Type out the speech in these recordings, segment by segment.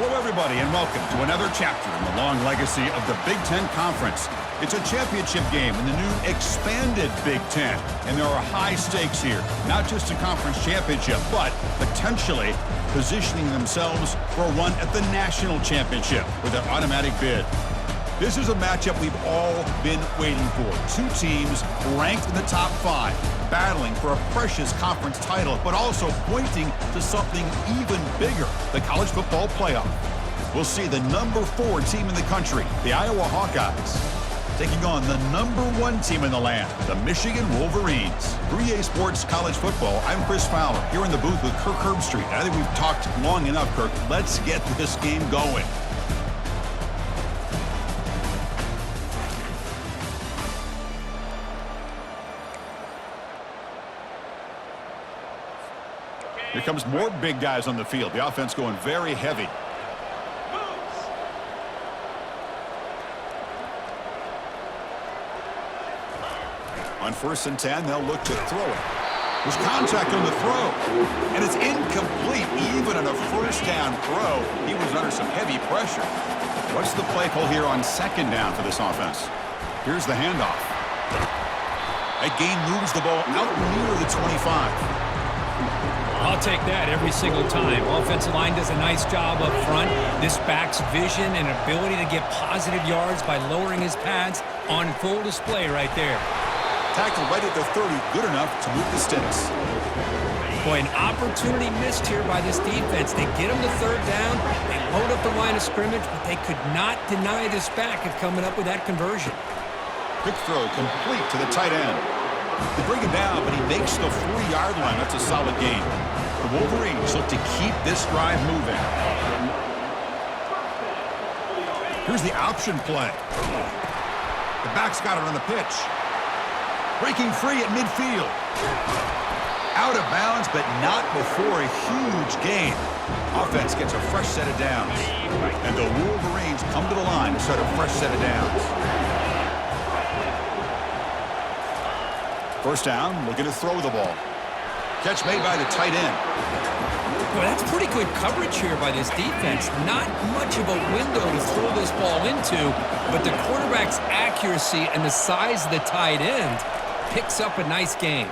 Hello, everybody, and welcome to another chapter in the long legacy of the Big Ten Conference. It's a championship game in the new expanded Big Ten, and there are high stakes here, not just a conference championship, but potentially positioning themselves for a run at the national championship with an automatic bid. This is a matchup we've all been waiting for. Two teams ranked in the top 5, battling for a precious conference title, but also pointing to something even bigger, the college football playoff. We'll see the number 4 team in the country, the Iowa Hawkeyes, taking on the number 1 team in the land, the Michigan Wolverines. 3A Sports College Football, I'm Chris Fowler, here in the booth with Kirk Herbstreit. I think we've talked long enough, Kirk. Let's get this game going. Here comes more big guys on the field. The offense going very heavy. On 1st and 10, they'll look to throw it. There's contact on the throw, and it's incomplete. Even on a 1st down throw, he was under some heavy pressure. What's the play call here on 2nd down for this offense? Here's the handoff. That gain moves the ball out near the 25. I'll take that every single time. Offensive line does a nice job up front. This back's vision and ability to get positive yards by lowering his pads on full display right there. Tackle right at the 30, good enough to move the sticks. Boy, an opportunity missed here by this defense. They get him to 3rd down, they load up the line of scrimmage, but they could not deny this back of coming up with that conversion. Quick throw complete to the tight end. They bring him down, but he makes the 4-yard line. That's a solid gain. The Wolverines look to keep this drive moving. Here's the option play. The back's got it on the pitch. Breaking free at midfield. Out of bounds, but not before a huge gain. Offense gets a fresh set of downs. And the Wolverines come to the line to set a fresh set of downs. 1st down, looking to throw the ball. Catch made by the tight end. Well, that's pretty good coverage here by this defense. Not much of a window to throw this ball into, but the quarterback's accuracy and the size of the tight end picks up a nice gain.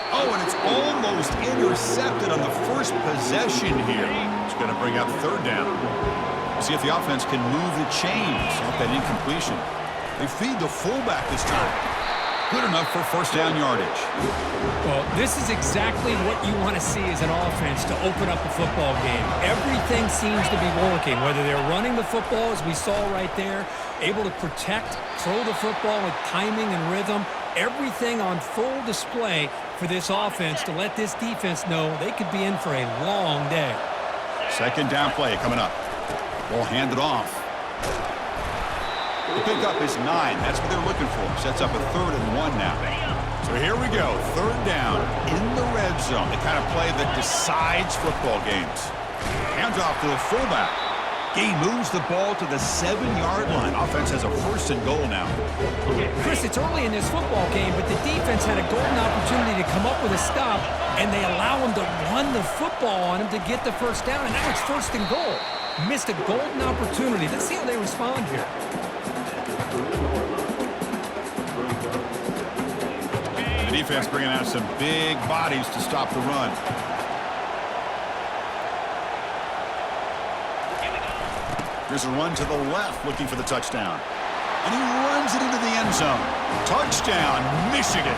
Oh, and it's almost intercepted on the first possession here. It's going to bring up 3rd down. See if the offense can move the chains off that incompletion. They feed the fullback this time. Good enough for 1st down yardage. Well, this is exactly what you want to see as an offense to open up a football game. Everything seems to be working, whether they're running the football, as we saw right there, able to protect, throw the football with timing and rhythm, everything on full display for this offense to let this defense know they could be in for a long day. 2nd down play coming up. Ball handed off. The pickup is 9. That's what they're looking for. Sets up a 3rd and 1 now. So here we go. 3rd down in the red zone. The kind of play that decides football games. Hands off to the fullback. Gain moves the ball to the 7-yard line. Offense has a 1st and goal now. Chris, it's early in this football game, but the defense had a golden opportunity to come up with a stop, and they allow him to run the football on him to get the 1st down, and now it's 1st and goal. Missed a golden opportunity. Let's see how they respond here. The defense bringing out some big bodies to stop the run. There's a run to the left looking for the touchdown. And he runs it into the end zone. Touchdown, Michigan.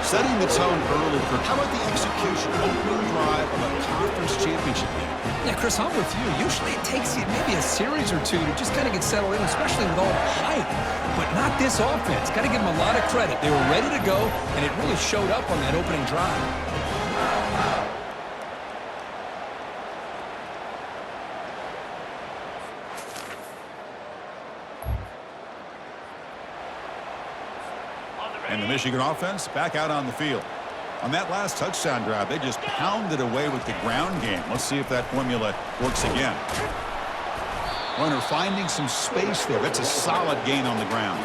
Setting the tone early, Kirk. How about the execution, opening drive of a conference championship game? Yeah, Chris, I'm with you. Usually it takes you maybe a series or two to just kind of get settled in, especially with all the hype. But not this offense. Got to give them a lot of credit. They were ready to go, and it really showed up on that opening drive. And the Michigan offense back out on the field. On that last touchdown drive, they just pounded away with the ground game. Let's see if that formula works again. Runner finding some space there. That's a solid gain on the ground.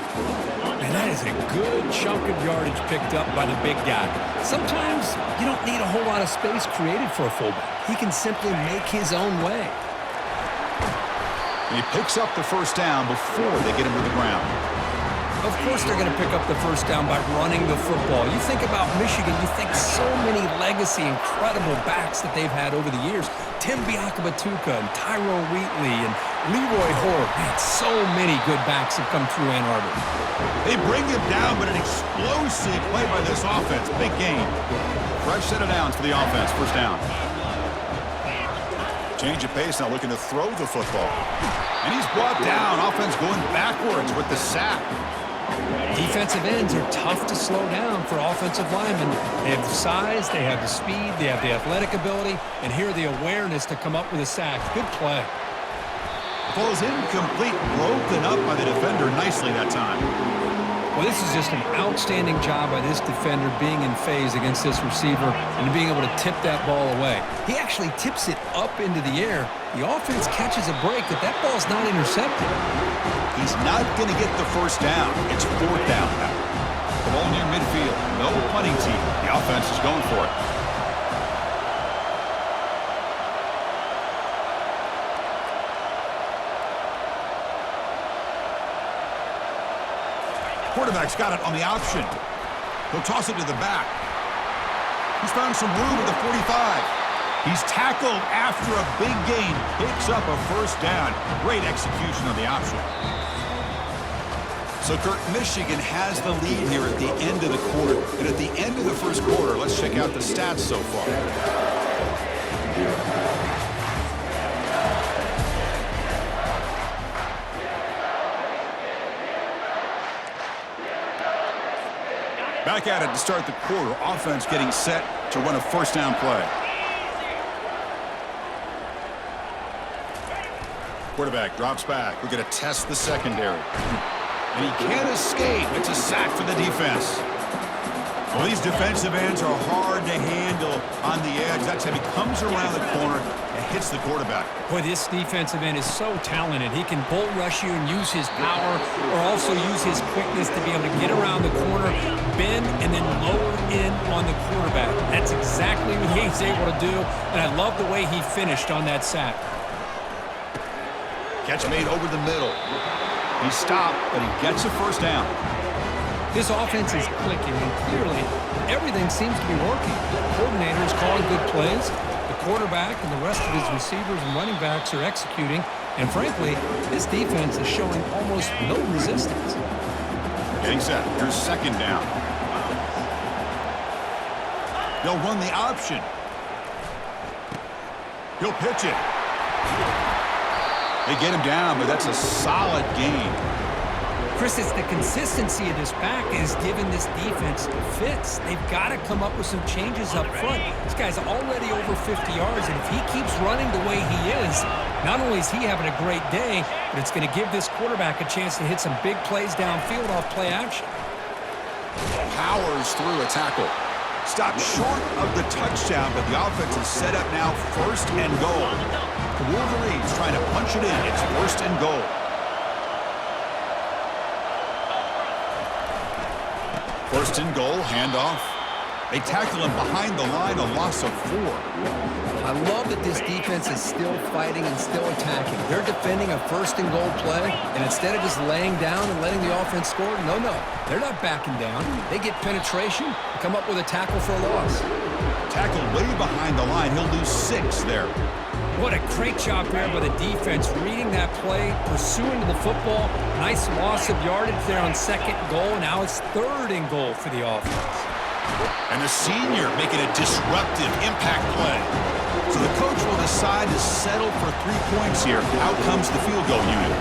And that is a good chunk of yardage picked up by the big guy. Sometimes you don't need a whole lot of space created for a fullback. He can simply make his own way. And he picks up the first down before they get him to the ground. Of course they're going to pick up the first down by running the football. You think about Michigan, you think so many legacy, incredible backs that they've had over the years. Tim Biakabatuka and Tyrone Wheatley and Leroy Hoare. Man, so many good backs have come through Ann Arbor. They bring him down, but an explosive play by this offense. Big gain. Fresh set of downs for the offense. First down. Change of pace now, looking to throw the football. And he's brought down. Offense going backwards with the sack. Defensive ends are tough to slow down for offensive linemen. They have the size, they have the speed, they have the athletic ability, and here the awareness to come up with a sack. Good play. Ball's incomplete, broken up by the defender nicely that time. Well, this is just an outstanding job by this defender being in phase against this receiver and being able to tip that ball away. He actually tips it up into the air. The offense catches a break, but that ball's not intercepted. He's not going to get the first down. It's fourth down now. The ball near midfield. No punting team. The offense is going for it. Quarterback's got it on the option. He'll toss it to the back. He's found some room at the 45. He's tackled after a big gain. Picks up a first down. Great execution on the option. So, Kirk, Michigan has the lead here at the end of the quarter. And at the end of the first quarter, let's check out the stats so far. Back at it to start the quarter. Offense getting set to run a first down play. Quarterback drops back. We're going to test the secondary. And he can't escape. It's a sack for the defense. Well, these defensive ends are hard to handle on the edge. That's how he comes around the corner and hits the quarterback. Boy, this defensive end is so talented. He can bull rush you and use his power or also use his quickness to be able to get around the corner, bend, and then lower in on the quarterback. That's exactly what he's able to do, and I love the way he finished on that sack. Catch made over the middle. He stopped, but he gets a first down. This offense is clicking, and clearly everything seems to be working. The coordinator is calling good plays. The quarterback and the rest of his receivers and running backs are executing. And frankly, this defense is showing almost no resistance. Getting set. Here's second down. They'll run the option. He'll pitch it. They get him down, but that's a solid gain. Chris, it's the consistency of this back is giving this defense fits. They've got to come up with some changes up front. This guy's already over 50 yards, and if he keeps running the way he is, not only is he having a great day, but it's going to give this quarterback a chance to hit some big plays downfield off play action. Powers through a tackle. Stopped short of the touchdown, but the offense is set up now first and goal. The Wolverines trying to punch it in. It's first and goal. First and goal, handoff. They tackle him behind the line, a loss of 4. I love that this defense is still fighting and still attacking. They're defending a first and goal play, and instead of just laying down and letting the offense score, no, they're not backing down. They get penetration, come up with a tackle for a loss. Tackle way behind the line. He'll lose 6 there. What a great job there by the defense, reading that play, pursuing to the football. Nice loss of yardage there on second goal. Now it's third and goal for the offense. And the senior making a disruptive impact play. So the coach will decide to settle for 3 points here. Out comes the field goal unit.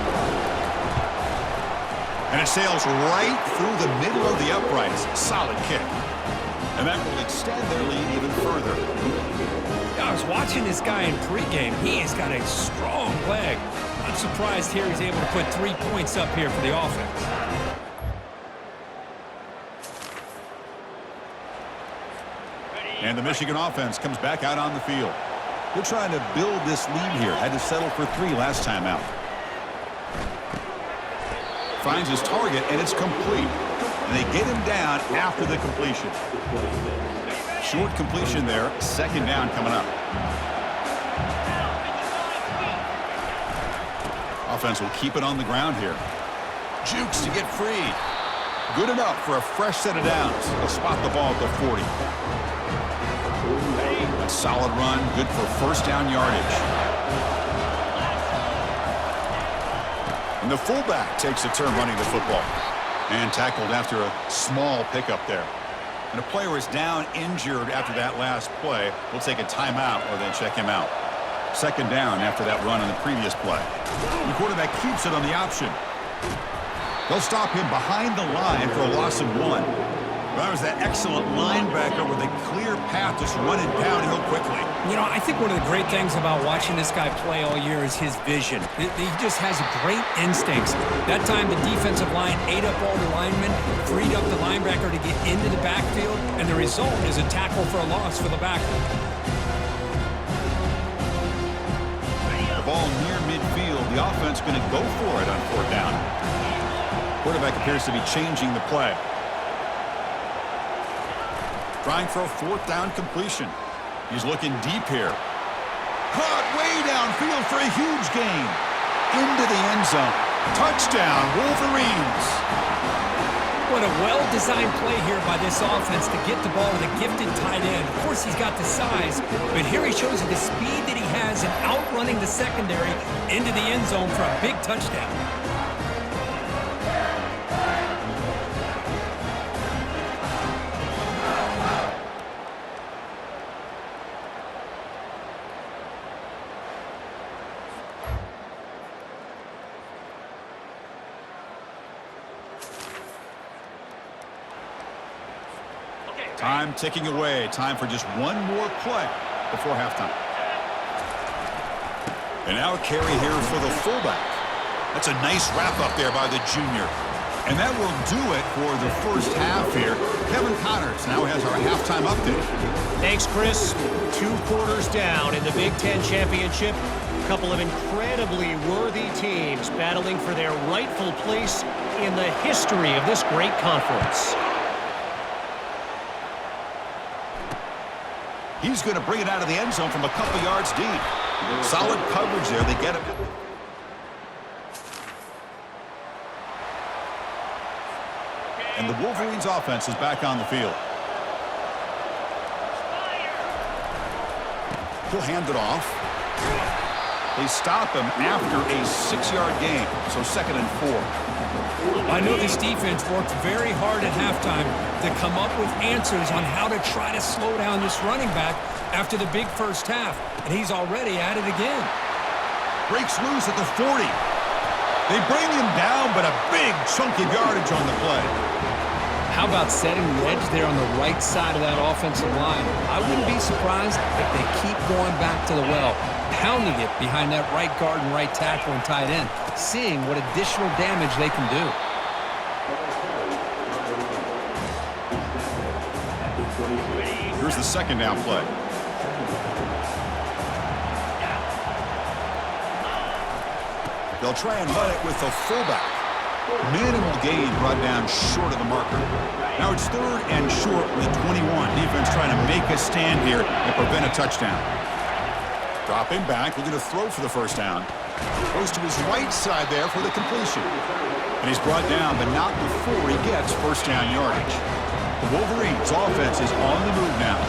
And it sails right through the middle of the uprights. Solid kick. And that will extend their lead even further. I was watching this guy in pregame. He has got a strong leg. I'm surprised here he's able to put 3 points up here for the offense. And the Michigan offense comes back out on the field. They're trying to build this lead here. Had to settle for 3 last time out. Finds his target, and it's complete. And they get him down after the completion. Short completion there. Second down coming up. Offense will keep it on the ground here. Jukes to get free. Good enough for a fresh set of downs. They'll spot the ball at the 40. A solid run, good for first down yardage. And the fullback takes a turn running the football. And tackled after a small pickup there. And a player is down injured after that last play. We'll take a timeout or then check him out. Second down after that run on the previous play. The quarterback keeps it on the option. They'll stop him behind the line for a loss of 1. That was that excellent linebacker with a clear path just running downhill quickly. You know, I think one of the great things about watching this guy play all year is his vision. He just has great instincts. That time the defensive line ate up all the linemen, freed up the linebacker to get into the backfield, and the result is a tackle for a loss for the backer. The ball near midfield. The offense going to go for it on fourth down. Quarterback appears to be changing the play. Trying for a fourth down completion. He's looking deep here. Caught way downfield for a huge gain. Into the end zone. Touchdown, Wolverines. What a well-designed play here by this offense to get the ball to the gifted tight end. Of course, he's got the size, but here he shows you the speed that he has in outrunning the secondary into the end zone for a big touchdown. Time ticking away. Time for just one more play before halftime. And now a carry here for the fullback. That's a nice wrap up there by the junior. And that will do it for the first half here. Kevin Connors now has our halftime update. Thanks, Chris. 2 quarters down in the Big Ten Championship. A couple of incredibly worthy teams battling for their rightful place in the history of this great conference. He's going to bring it out of the end zone from a couple yards deep. Solid coverage there. They get it. And the Wolverines offense is back on the field. He'll hand it off. They stop him after a 6-yard gain. So 2nd and 4. I know this defense worked very hard at halftime to come up with answers on how to try to slow down this running back after the big first half, and he's already at it again. Breaks loose at the 40. They bring him down, but a big chunk of yardage on the play. How about setting the edge there on the right side of that offensive line? I wouldn't be surprised if they keep going back to the well, pounding it behind that right guard and right tackle and tight end, seeing what additional damage they can do. Here's the second down play. They'll try and run it with the fullback. Minimal gain brought down short of the marker. Now it's 3rd and short with 21. Defense trying to make a stand here and prevent a touchdown. Dropping back, looking to throw for the first down. Goes to his right side there for the completion. And he's brought down, but not before he gets first down yardage. The Wolverines offense is on the move now.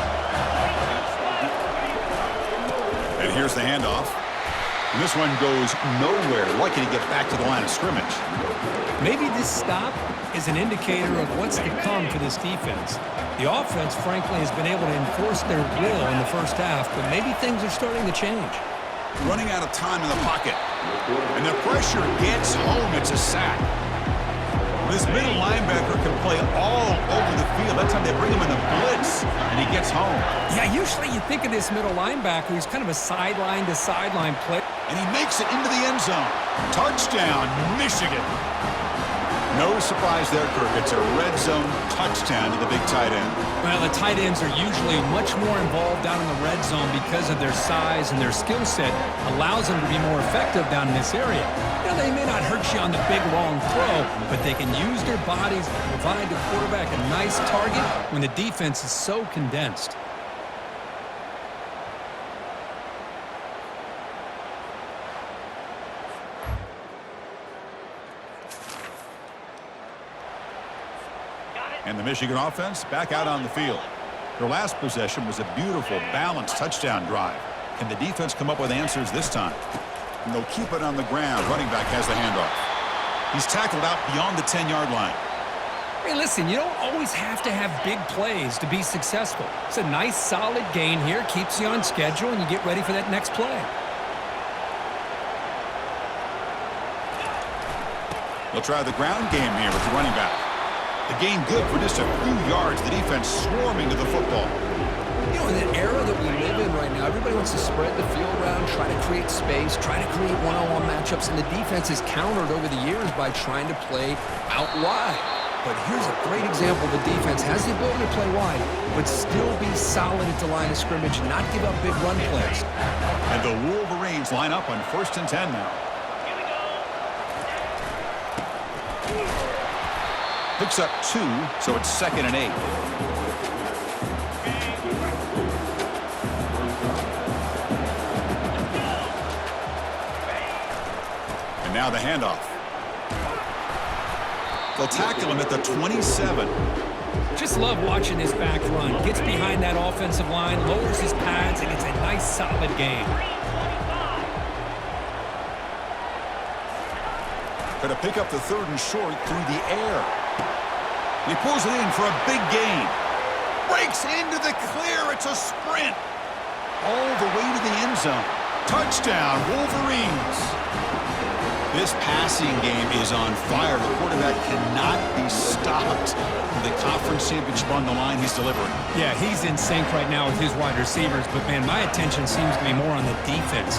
And here's the handoff. And this one goes nowhere. Lucky to get back to the line of scrimmage. Maybe this stop is an indicator of what's to come for this defense. The offense, frankly, has been able to enforce their will in the first half, but maybe things are starting to change. Running out of time in the pocket. And the pressure gets home. It's a sack. This middle linebacker can play all over the field. That time they bring him in a blitz, and he gets home. Yeah, usually you think of this middle linebacker who's kind of a sideline-to-sideline play. And he makes it into the end zone. Touchdown, Michigan. No surprise there, Kirk. It's a red zone touchdown to the big tight end. Well, the tight ends are usually much more involved down in the red zone because of their size and their skill set allows them to be more effective down in this area. Now, they may not hurt you on the big, long throw, but they can use their bodies to provide the quarterback a nice target when the defense is so condensed. And the Michigan offense back out on the field. Their last possession was a beautiful, balanced touchdown drive. Can the defense come up with answers this time? And they'll keep it on the ground. Running back has the handoff. He's tackled out beyond the 10-yard line. Hey, listen, you don't always have to have big plays to be successful. It's a nice, solid gain here. Keeps you on schedule, and you get ready for that next play. They'll try the ground game here with the running back. The gain good for just a few yards. The defense swarming to the football. You know, in the era that we live in right now, everybody wants to spread the field around, try to create space, try to create one-on-one matchups, and the defense is countered over the years by trying to play out wide. But here's a great example. The defense has the ability to play wide, but still be solid at the line of scrimmage, not give up big run plays. And the Wolverines line up on 1st and 10 now. Picks up 2, so it's 2nd and 8. And now the handoff. They'll tackle him at the 27. Just love watching this back run. Gets behind that offensive line, lowers his pads, and it's a nice, solid gain. Going to pick up the 3rd and short through the air. He pulls it in for a big gain. Breaks into the clear. It's a sprint. All the way to the end zone. Touchdown, Wolverines. This passing game is on fire. The quarterback cannot be stopped. The conference championship on the line, he's delivering. Yeah, he's in sync right now with his wide receivers, but, man, my attention seems to be more on the defense.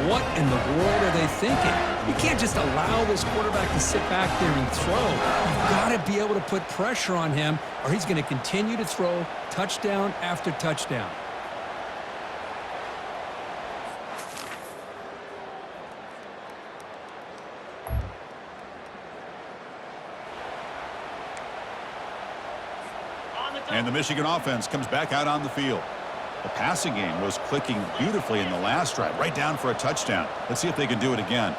What in the world are they thinking? You can't just allow this quarterback to sit back there and throw. You've got to be able to put pressure on him, or he's going to continue to throw touchdown after touchdown. And the Michigan offense comes back out on the field. The passing game was clicking beautifully in the last drive, right down for a touchdown. Let's see if they can do it again.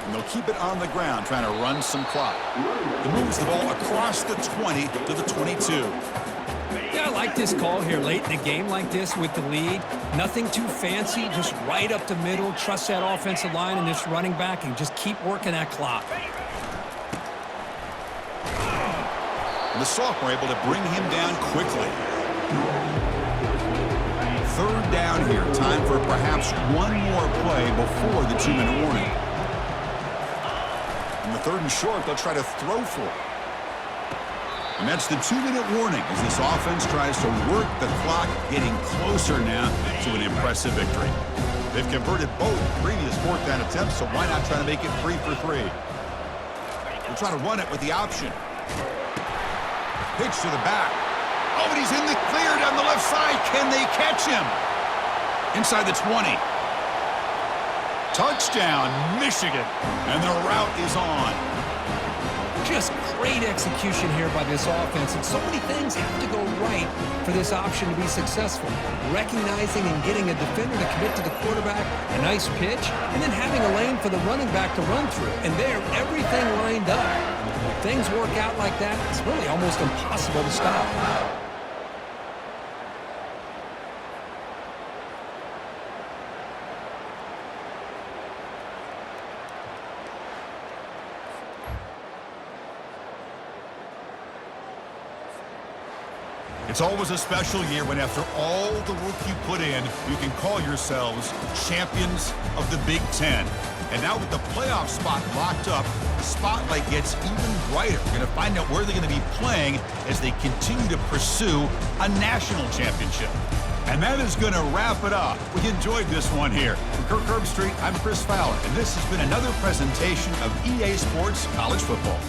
And they'll keep it on the ground, trying to run some clock. He moves the ball across the 20 to the 22. Yeah, I like this call here late in the game like this with the lead. Nothing too fancy, just right up the middle. Trust that offensive line and this running back and just keep working that clock. And the sophomore able to bring him down quickly. 3rd down here. Time for perhaps one more play before the 2-minute warning. And the 3rd and short, they'll try to throw for it. And that's the 2-minute warning as this offense tries to work the clock, getting closer now to an impressive victory. They've converted both previous 4th down attempts, so why not try to make it 3 for 3? They'll try to run it with the option. Pitch to the back. Oh, and he's in the clear down the left side. Can they catch him? Inside the 20. Touchdown, Michigan. And the route is on. Just great execution here by this offense, and so many things have to go right for this option to be successful. Recognizing and getting a defender to commit to the quarterback, a nice pitch, and then having a lane for the running back to run through. And there, everything lined up. When things work out like that, it's really almost impossible to stop. It's always a special year when after all the work you put in, you can call yourselves champions of the Big Ten. And now with the playoff spot locked up, the spotlight gets even brighter. We're going to find out where they're going to be playing as they continue to pursue a national championship. And that is going to wrap it up. We enjoyed this one here. From Kirk Herbstreit, I'm Chris Fowler, and this has been another presentation of EA Sports College Football.